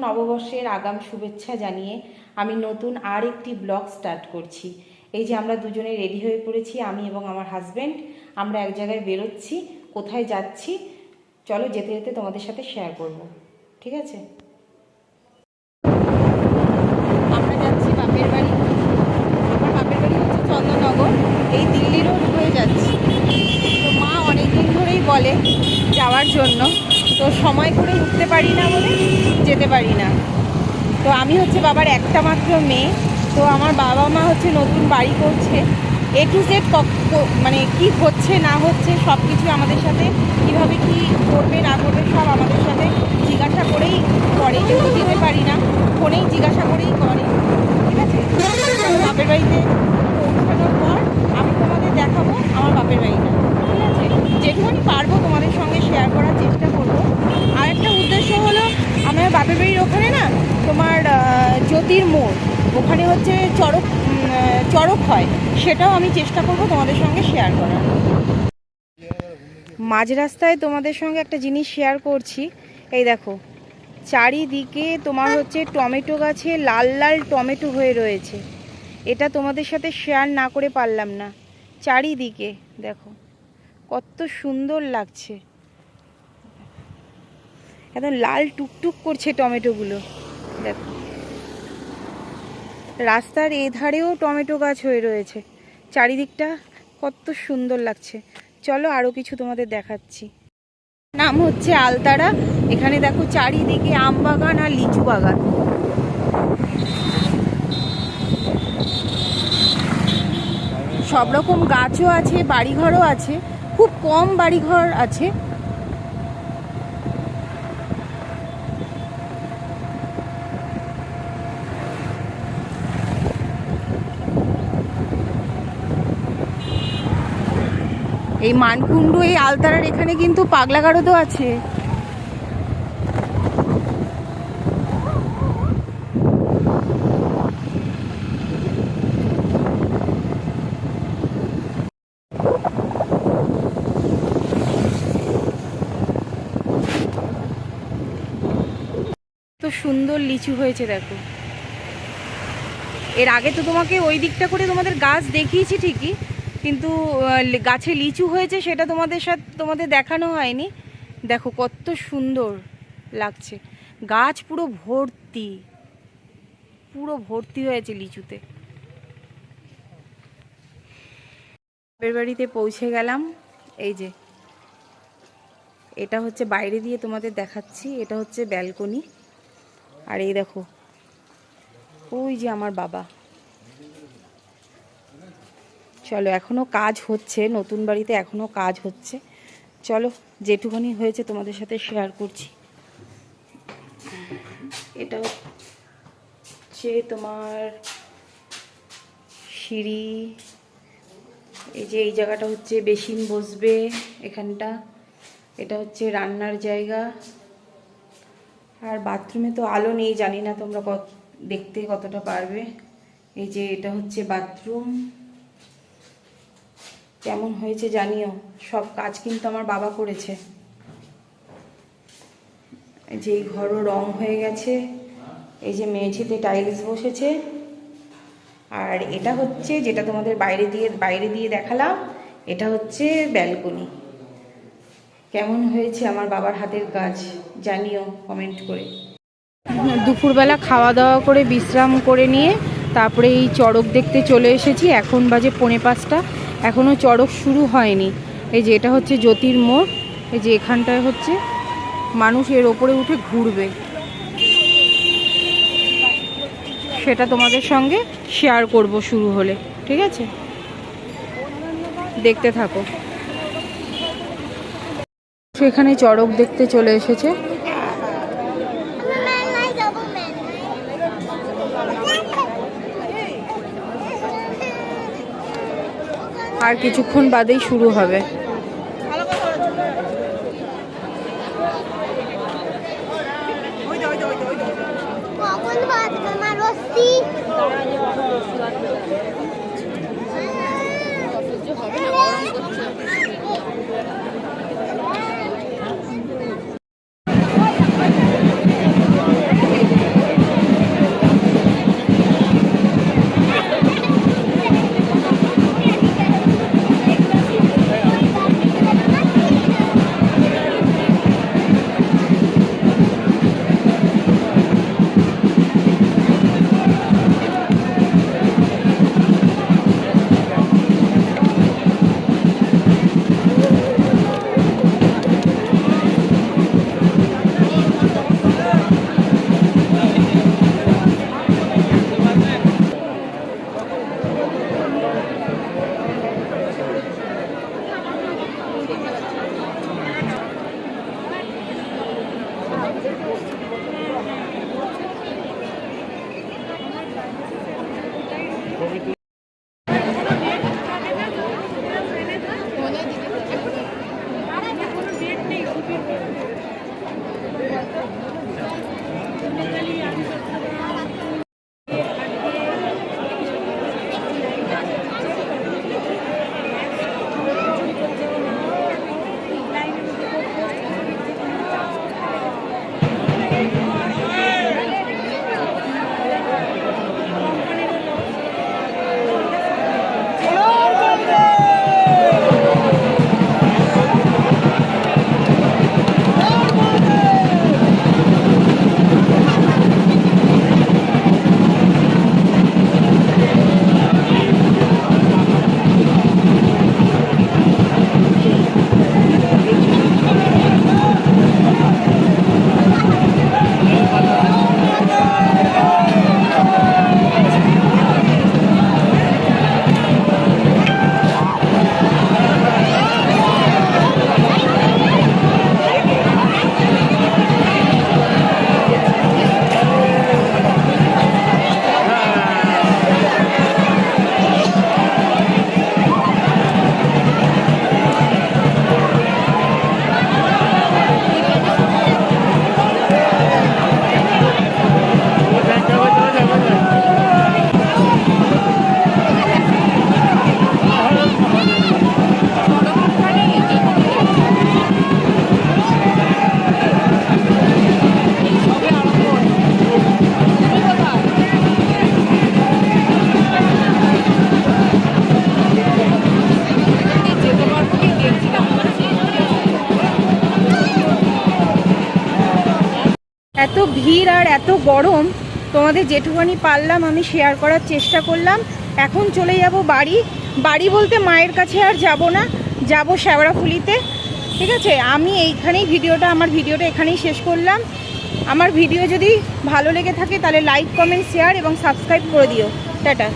নববর্ষের আগাম শুভেচ্ছা জানিয়ে আমি নতুন আর একটি ব্লগ স্টার্ট করছি। এই যে আমরা দুজনে রেডি হয়ে পড়েছি, আমি এবং আমার হাজব্যান্ড। আমরা এক জায়গায় বেরোচ্ছি। কোথায় যাচ্ছি চলো যেতে যেতে তোমাদের সাথে শেয়ার করব, ঠিক আছে? আমরা যাচ্ছি বাপের বাড়ি। আমার বাপের বাড়ি হচ্ছে চন্দননগর, এই দিল্লি রোড হয়ে যাচ্ছি। তো মা অনেকদিন ধরেই বলে যাওয়ার জন্য, তো সময় করে উঠতে পারি না বলে যেতে পারি না। তো আমি হচ্ছে বাবার একটা মাত্র মেয়ে। তো আমার বাবা মা হচ্ছে নতুন বাড়ি করছে, A to Z মানে কি হচ্ছে না হচ্ছে সব কিছু আমাদের সাথে, কীভাবে কি করবে না করবে সব আমাদের সাথে জিজ্ঞাসা করেই করে। যেহেতু যেতে পারি না, ফোনেই জিজ্ঞাসা করেই করে, ঠিক আছে? বাপের বাড়িতে পৌঁছানোর পর আমি তোমাদের দেখাবো আমার বাপের বাড়িটা, ঠিক আছে? যেটুকুনি পারবো তোমাদের সঙ্গে শেয়ার করার চেষ্টা করবো। আর একটা উদ্দেশ্য হলো, আমার বাপের বাড়ির ওখানে না তোমার জ্যোতির মোড়, ওখানে হচ্ছে চড়ক হয়, সেটাও আমি চেষ্টা করব তোমাদের সঙ্গে শেয়ার করার। মাঝ রাস্তায় তোমাদের সঙ্গে একটা জিনিস শেয়ার করছি। এই দেখো, চারিদিকে তোমার হচ্ছে টমেটো গাছে লাল লাল টমেটো হয়ে রয়েছে। এটা তোমাদের সাথে শেয়ার না করে পারলাম না। চারিদিকে দেখো কত সুন্দর লাগছে, একদম লাল টুকটুক করছে টমেটোগুলো। দেখো রাস্তার এধারেও টমেটো গাছ হয়ে রয়েছে, চারিদিকটা কত সুন্দর লাগছে। চলো আরও কিছু তোমাদের দেখাচ্ছি। নাম হচ্ছে আলতারা। এখানে দেখো চারিদিকে আম বাগান আর লিচু বাগান। সব রকম গাছও আছে, বাড়িঘরও আছে, খুব কম বাড়িঘর আছে। এই মানকুণ্ডু, এই আলতারার এখানে কিন্তু পাগলা গারদও আছে। তো সুন্দর লিচু হয়েছে দেখো। এর আগে তো তোমাকে ওই দিকটা করে তোমাদের গাছ দেখিয়েছি ঠিকই, কিন্তু গাছে লিচু হয়েছে সেটা তোমাদের দেখানো হয়নি। দেখো কত সুন্দর লাগছে, গাছ পুরো ভর্তি হয়েছে লিচুতে। বাপের বাড়িতে পৌঁছে গেলাম। এই যে এটা হচ্ছে বাইরে দিয়ে তোমাদের দেখাচ্ছি, এটা হচ্ছে ব্যালকনি। আর এই দেখো ওই যে আমার বাবা। চলো, এখনও কাজ হচ্ছে, নতুন বাড়িতে এখনও কাজ হচ্ছে। চলো যেটুকুনি হয়েছে তোমাদের সাথে শেয়ার করছি। এটা হচ্ছে তোমার সিঁড়ি। এই যে এই জায়গাটা হচ্ছে বেসিন বসবে এখানটা। এটা হচ্ছে রান্নার জায়গা। আর বাথরুমে তো আলো নেই, জানি না তোমরা দেখতে কতটা পারবে। এই যে এটা হচ্ছে বাথরুম। কেমন হয়েছে জানিও। সব কাজ কিন্তু আমার বাবা করেছে। এই যে এই ঘরও রং হয়ে গেছে, এই যে মেঝেতে টাইলস বসেছে। আর এটা হচ্ছে যেটা তোমাদের বাইরে দিয়ে দেখালাম, এটা হচ্ছে ব্যালকনি। কেমন হয়েছে আমার বাবার হাতের কাজ জানিও কমেন্ট করে। দুপুরবেলা খাওয়া দাওয়া করে বিশ্রাম করে নিয়ে তারপরে এই চড়ক দেখতে চলে এসেছি। এখন বাজে 4:45, এখনও চড়ক শুরু হয়নি। এই যে এটা হচ্ছে জ্যোতির মোড়। এই যে এখানটায় হচ্ছে মানুষ এর ওপরে উঠে ঘুরবে, সেটা তোমাদের সঙ্গে শেয়ার করব শুরু হলে, ঠিক আছে? দেখতে থাকো। সেখানে চড়ক দেখতে চলে এসেছে। আর কিছুক্ষণ বাদেই শুরু হবে। ভিড় আর এত গরম, তোমাদের যেটুকুনি পারলাম আমি শেয়ার করার চেষ্টা করলাম। এখন চলে যাব বাড়ি। বাড়ি বলতে মায়ের কাছে আর যাব না, যাব শ্যাওড়াফুলিতে। ঠিক আছে, আমি এইখানেই আমার ভিডিওটা এখানেই শেষ করলাম। আমার ভিডিও যদি ভালো লেগে থাকে তাহলে লাইক, কমেন্ট, শেয়ার এবং সাবস্ক্রাইব করে দিও। টাটা।